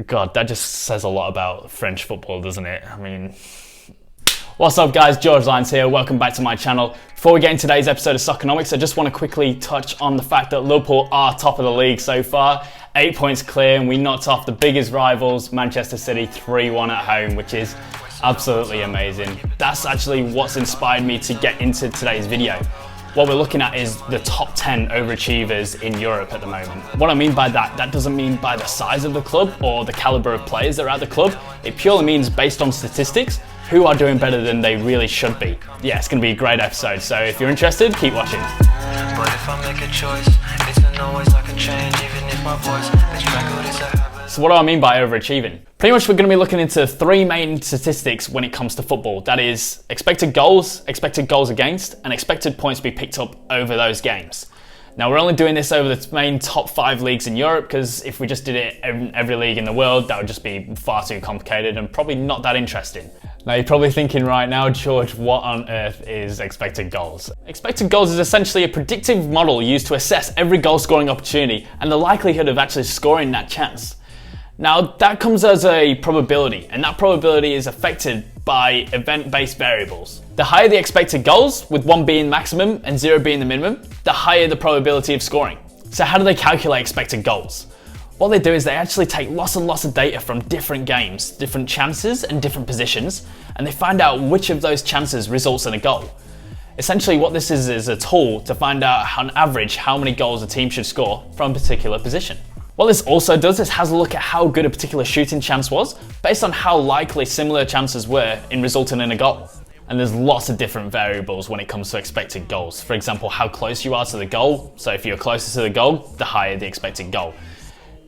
God, that just says a lot about French football, doesn't it? I mean, what's up guys, George Lyons here, welcome back to my channel. Before we get into today's episode of Soccernomics, I just want to quickly touch on the fact that Liverpool are top of the league so far, 8 points clear, and we knocked off the biggest rivals, Manchester City, 3-1 at home, which is absolutely amazing. That's actually what's inspired me to get into today's video. What we're looking at is the top 10 overachievers in Europe at the moment. What I mean by that doesn't mean by the size of the club or the caliber of players that are at the club. It purely means based on statistics, who are doing better than they really should be. Yeah, it's gonna be a great episode, so if you're interested, keep watching. But if I make a choice, it's always I can change, even if my voice is strangled, it's a habit. So what do I mean by overachieving? Pretty much we're gonna be looking into three main statistics when it comes to football. That is expected goals against, and expected points to be picked up over those games. Now we're only doing this over the main top 5 leagues in Europe, because if we just did it in every league in the world, that would just be far too complicated and probably not that interesting. Now you're probably thinking right now, George, what on earth is expected goals? Expected goals is essentially a predictive model used to assess every goal scoring opportunity and the likelihood of actually scoring that chance. Now that comes as a probability, and that probability is affected by event-based variables. The higher the expected goals, with 1 being maximum and 0 being the minimum, the higher the probability of scoring. So how do they calculate expected goals? What they do is they actually take lots and lots of data from different games, different chances and different positions, and they find out which of those chances results in a goal. Essentially what this is a tool to find out on average how many goals a team should score from a particular position. What this also does is has a look at how good a particular shooting chance was based on how likely similar chances were in resulting in a goal. And there's lots of different variables when it comes to expected goals. For example, how close you are to the goal. So if you're closer to the goal, the higher the expected goal.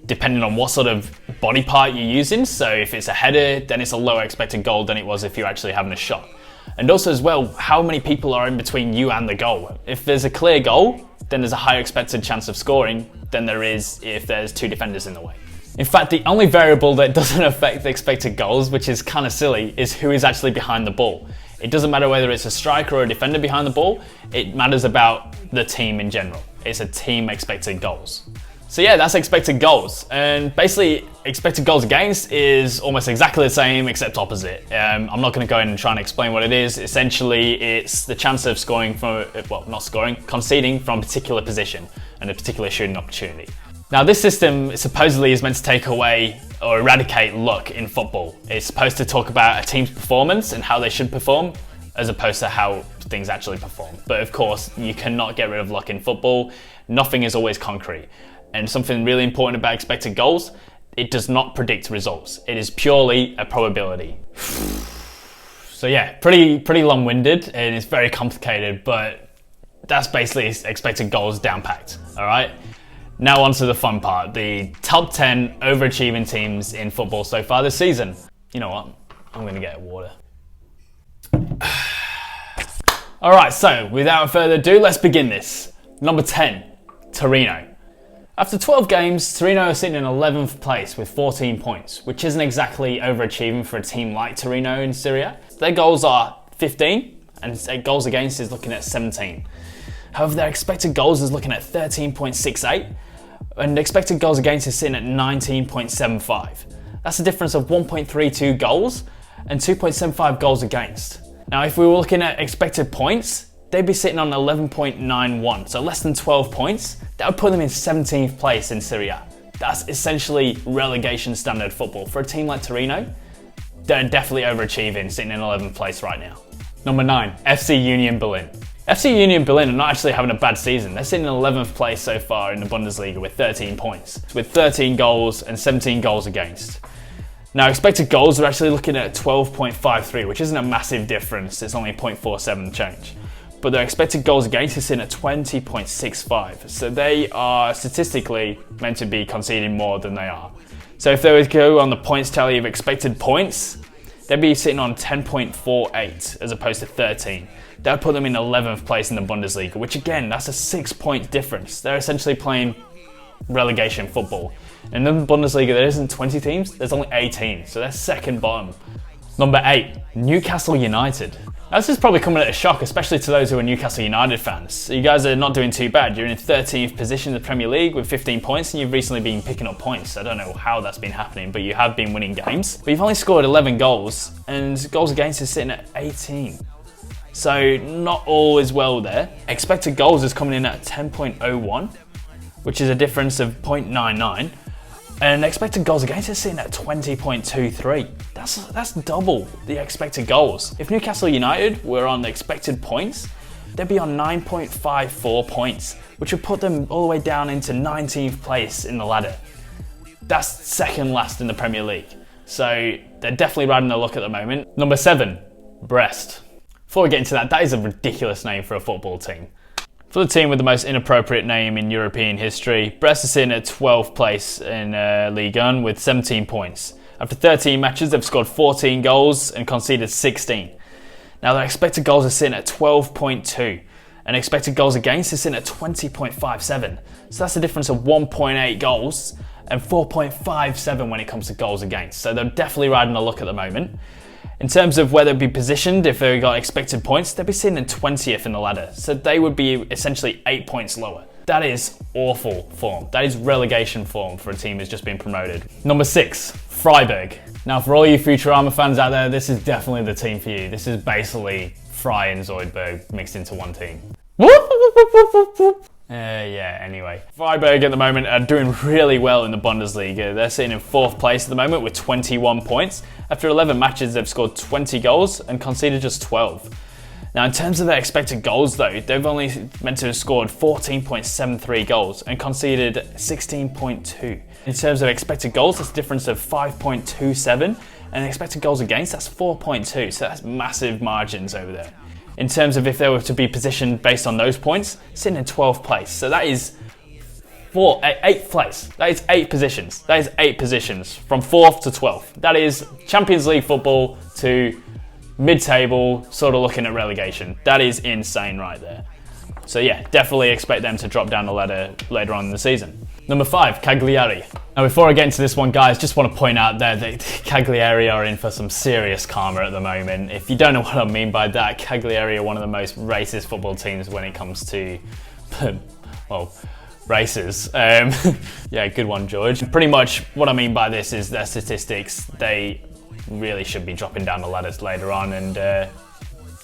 Depending on what sort of body part you're using. So if it's a header, then it's a lower expected goal than it was if you're actually having a shot. And also as well, how many people are in between you and the goal. If there's a clear goal, then there's a higher expected chance of scoring than there is if there's 2 defenders in the way. In fact, the only variable that doesn't affect the expected goals, which is kind of silly, is who is actually behind the ball. It doesn't matter whether it's a striker or a defender behind the ball, it matters about the team in general. It's a team expected goals. So yeah, that's expected goals. And basically, expected goals against is almost exactly the same except opposite. I'm not going to go in and try and explain what it is. Essentially, it's the chance of scoring from, well, not scoring, conceding from a particular position and a particular shooting opportunity. Now this system supposedly is meant to take away or eradicate luck in football. It's supposed to talk about a team's performance and how they should perform, as opposed to how things actually perform. But of course, you cannot get rid of luck in football. Nothing is always concrete. And something really important about expected goals, it does not predict results. It is purely a probability. So yeah, pretty long-winded and it's very complicated, but that's basically expected goals down-packed, all right? Now on to the fun part, the top 10 overachieving teams in football so far this season. You know what, I'm gonna get water. All right, so without further ado, let's begin this. Number 10, Torino. After 12 games, Torino are sitting in 11th place with 14 points, which isn't exactly overachieving for a team like Torino in Serie A. Their goals are 15, and their goals against is looking at 17. However, their expected goals is looking at 13.68, and expected goals against is sitting at 19.75. That's a difference of 1.32 goals and 2.75 goals against. Now, if we were looking at expected points, they'd be sitting on 11.91, so less than 12 points. That would put them in 17th place in Serie A. That's essentially relegation standard football. For a team like Torino, they're definitely overachieving, sitting in 11th place right now. Number 9, FC Union Berlin. FC Union Berlin are not actually having a bad season. They're sitting in 11th place so far in the Bundesliga with 13 points, with 13 goals and 17 goals against. Now, expected goals are actually looking at 12.53, which isn't a massive difference. It's only 0.47 change. But their expected goals against is in at 20.65. So they are statistically meant to be conceding more than they are. So if they were to go on the points tally of expected points, they'd be sitting on 10.48 as opposed to 13. That would put them in 11th place in the Bundesliga, which again, that's a 6-point difference. They're essentially playing relegation football. In the Bundesliga, there isn't 20 teams, there's only 18, so they're second bottom. Number 8, Newcastle United. This is probably coming at a shock, especially to those who are Newcastle United fans. So you guys are not doing too bad. You're in 13th position in the Premier League with 15 points, and you've recently been picking up points. I don't know how that's been happening, but you have been winning games. But you've only scored 11 goals, and goals against is sitting at 18. So not all is well there. Expected goals is coming in at 10.01, which is a difference of 0.99. And expected goals against is sitting at 20.23. That's double the expected goals. If Newcastle United were on the expected points, they'd be on 9.54 points, which would put them all the way down into 19th place in the ladder. That's second last in the Premier League. So they're definitely riding the luck at the moment. Number 7, Brest. Before we get into that, that is a ridiculous name for a football team. For the team with the most inappropriate name in European history, Brest is sitting at 12th place in Ligue 1 with 17 points. After 13 matches, they've scored 14 goals and conceded 16. Now their expected goals are sitting at 12.2, and expected goals against is sitting at 20.57. So that's a difference of 1.8 goals and 4.57 when it comes to goals against. So they're definitely riding the luck at the moment. In terms of where they'd be positioned, if they got expected points, they'd be sitting in 20th in the ladder. So they would be essentially 8 points lower. That is awful form. That is relegation form for a team who's just been promoted. Number 6, Freiburg. Now for all you Futurama fans out there, this is definitely the team for you. This is basically Fry and Zoidberg mixed into one team. Anyway. Freiburg at the moment are doing really well in the Bundesliga. They're sitting in 4th place at the moment with 21 points. After 11 matches, they've scored 20 goals and conceded just 12. Now, in terms of their expected goals, though, they've only meant to have scored 14.73 goals and conceded 16.2. In terms of expected goals, that's a difference of 5.27, and expected goals against, that's 4.2. So that's massive margins over there. In terms of if they were to be positioned based on those points, sitting in 12th place. So that is 8th place. That is 8 positions. That is 8 positions from 4th to 12th. That is Champions League football to mid-table, sort of looking at relegation. That is insane right there. So yeah, definitely expect them to drop down the ladder later on in the season. Number 5, Cagliari. Now before I get into this one, guys, just want to point out there that Cagliari are in for some serious karma at the moment. If you don't know what I mean by that, Cagliari are one of the most racist football teams when it comes to, well, races. Yeah, good one, George. Pretty much what I mean by this is their statistics. They really should be dropping down the ladders later on, and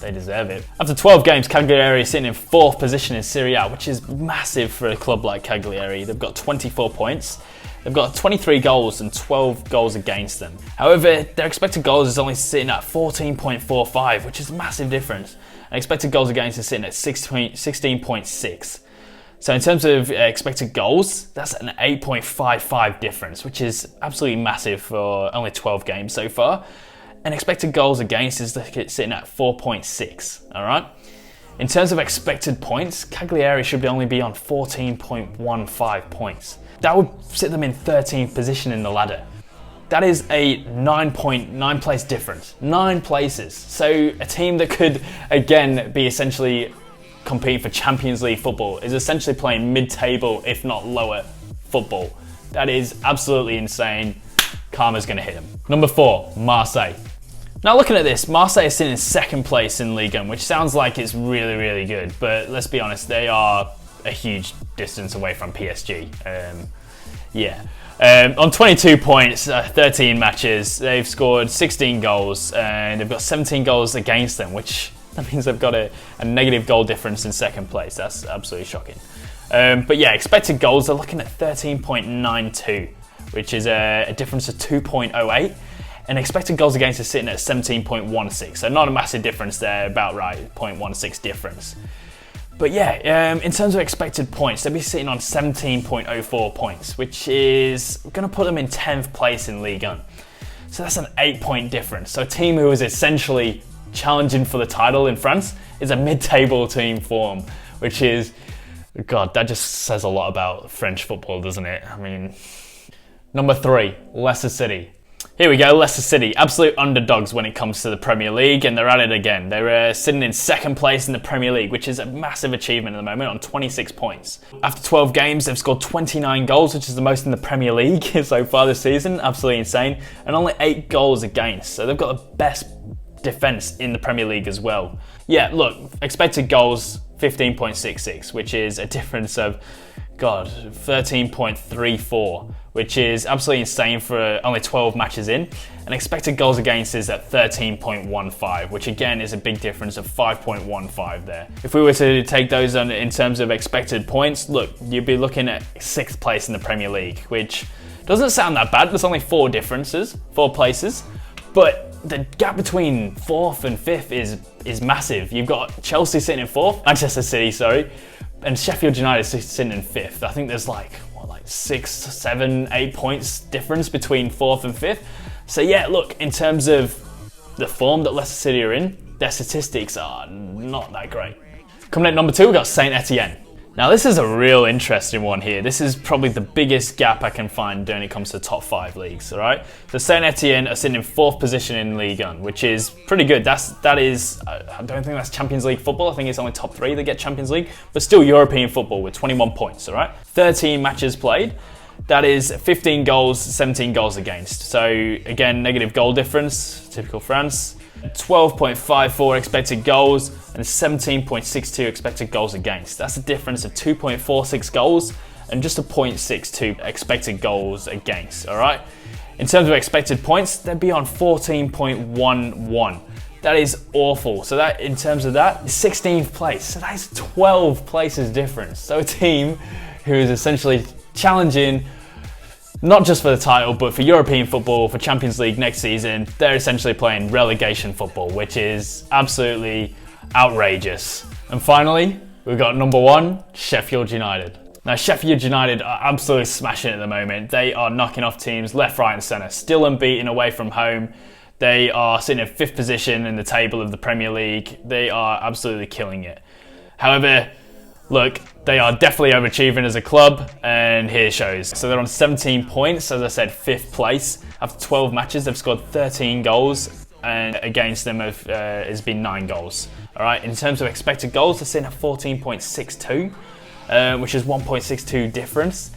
they deserve it. After 12 games, Cagliari is sitting in 4th position in Serie A, which is massive for a club like Cagliari. They've got 24 points. They've got 23 goals and 12 goals against them. However, their expected goals is only sitting at 14.45, which is a massive difference. And expected goals against is sitting at 16.6. So in terms of expected goals, that's an 8.55 difference, which is absolutely massive for only 12 games so far. And expected goals against is sitting at 4.6, all right? In terms of expected points, Cagliari should only be on 14.15 points. That would sit them in 13th position in the ladder. That is a 9 place difference, 9 places. So a team that could, again, be essentially competing for Champions League football is essentially playing mid-table, if not lower, football. That is absolutely insane. Karma's going to hit them. Number 4, Marseille. Now looking at this, Marseille is sitting in 2nd place in Ligue 1, which sounds like it's really, really good. But let's be honest, they are a huge distance away from PSG. On 22 points, 13 matches, they've scored 16 goals and they've got 17 goals against them, which that means they've got a negative goal difference in 2nd place. That's absolutely shocking. But yeah, expected goals, they're looking at 13.92, which is a difference of 2.08. And expected goals against is sitting at 17.16. So not a massive difference there, about right, 0.16 difference. But yeah, in terms of expected points, they'll be sitting on 17.04 points, which is going to put them in 10th place in Ligue 1. So that's an 8-point difference. So a team who is essentially challenging for the title in France is a mid-table team form, which is, God, that just says a lot about French football, doesn't it? I mean, number 3, Leicester City. Here we go, Leicester City, absolute underdogs when it comes to the Premier League, and they're at it again. They're sitting in 2nd place in the Premier League, which is a massive achievement at the moment, on 26 points. After 12 games, they've scored 29 goals, which is the most in the Premier League so far this season, absolutely insane, and only 8 goals against. So they've got the best defense in the Premier League as well. Yeah, look, expected goals 15.66, which is a difference of 13.34, which is absolutely insane for only 12 matches in. And expected goals against is at 13.15, which again is a big difference of 5.15 there. If we were to take those on in terms of expected points, look, you'd be looking at 6th place in the Premier League, which doesn't sound that bad. There's only 4 places, but the gap between 4th and 5th is massive. You've got Chelsea sitting in 4th, Manchester City, sorry, and Sheffield United sitting in 5th. I think there's like 6, 7, 8 points difference between 4th and 5th. So yeah, look, in terms of the form that Leicester City are in, their statistics are not that great. Coming at number 2, we've got Saint Etienne. Now this is a real interesting one here. This is probably the biggest gap I can find when it comes to top 5 leagues, all right? So Saint Etienne are sitting in 4th position in Ligue 1, which is pretty good. That is, I don't think that's Champions League football. I think it's only top 3 that get Champions League, but still European football with 21 points, all right? 13 matches played. That is 15 goals, 17 gols against. So again, negative goal difference, typical France. 12.54 expected goals and 17.62 expected goals against. That's a difference of 2.46 goals and just a 0.62 expected goals against, all right? In terms of expected points, they'd be on 14.11. That is awful. So that, in terms of that, 16th place. So that is 12 places difference. So a team who is essentially challenging not just for the title, but for European football, for Champions League next season, they're essentially playing relegation football, which is absolutely outrageous. And finally, we've got number 1, Sheffield United. Now, Sheffield United are absolutely smashing it at the moment. They are knocking off teams left, right, and centre, still unbeaten away from home. They are sitting in 5th position in the table of the Premier League. They are absolutely killing it. However, look, they are definitely overachieving as a club, and here shows. So they're on 17 points, as I said, 5th place. After 12 matches, they've scored 13 goals, and against them has been 9 goals. All right, in terms of expected goals, they're sitting at 14.62, which is 1.62 difference.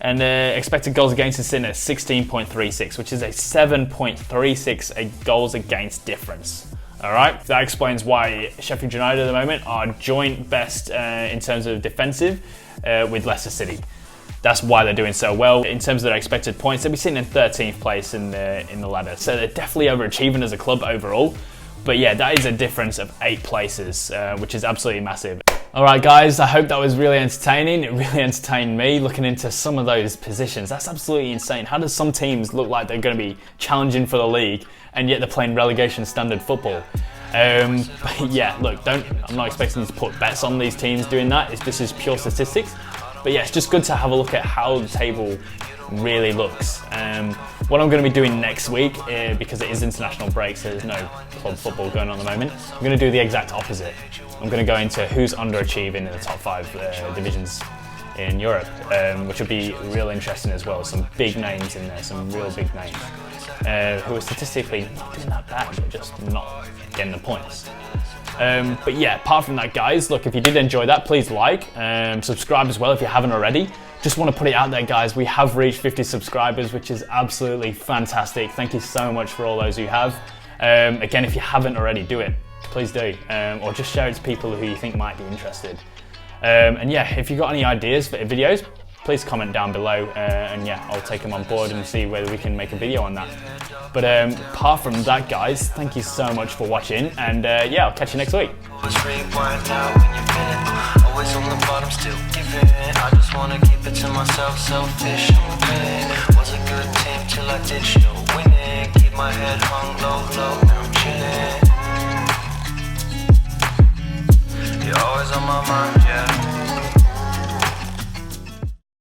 And expected goals against is sitting at 16.36, which is a 7.36 goals against difference. All right, that explains why Sheffield United at the moment are joint best in terms of defensive with Leicester City. That's why they're doing so well. In terms of their expected points, they'll be sitting in 13th place in the ladder. So they're definitely overachieving as a club overall. But yeah, that is a difference of 8 places, which is absolutely massive. All right, guys, I hope that was really entertaining. It really entertained me looking into some of those positions. That's absolutely insane. How does some teams look like they're going to be challenging for the league and yet they're playing relegation standard football? But yeah, look, I'm not expecting you to put bets on these teams doing that. This is pure statistics. But yeah, it's just good to have a look at how the table really looks. What I'm going to be doing next week, because it is international break, so there's no club football going on at the moment, I'm going to do the exact opposite. I'm going to go into who's underachieving in the top 5 divisions in Europe, which will be real interesting as well. Some big names in there, some real big names, who are statistically not doing that bad, but just not getting the points. But yeah, apart from that, guys, look, if you did enjoy that, please like, subscribe as well if you haven't already. Just want to put it out there, guys, we have reached 50 subscribers, which is absolutely fantastic. Thank you so much for all those who have. Again, if you haven't already, do it. Please do. Or just share it to people who you think might be interested. And yeah, if you've got any ideas for videos, please comment down below, and yeah, I'll take them on board and see whether we can make a video on that. But apart from that, guys, thank you so much for watching, and yeah, I'll catch you next week. Always on the bottom, still giving. I just wanna keep it to myself, selfish. Was a good team till I ditched no winning. Keep my head hung low, now I'm chilling. You're always on my mind.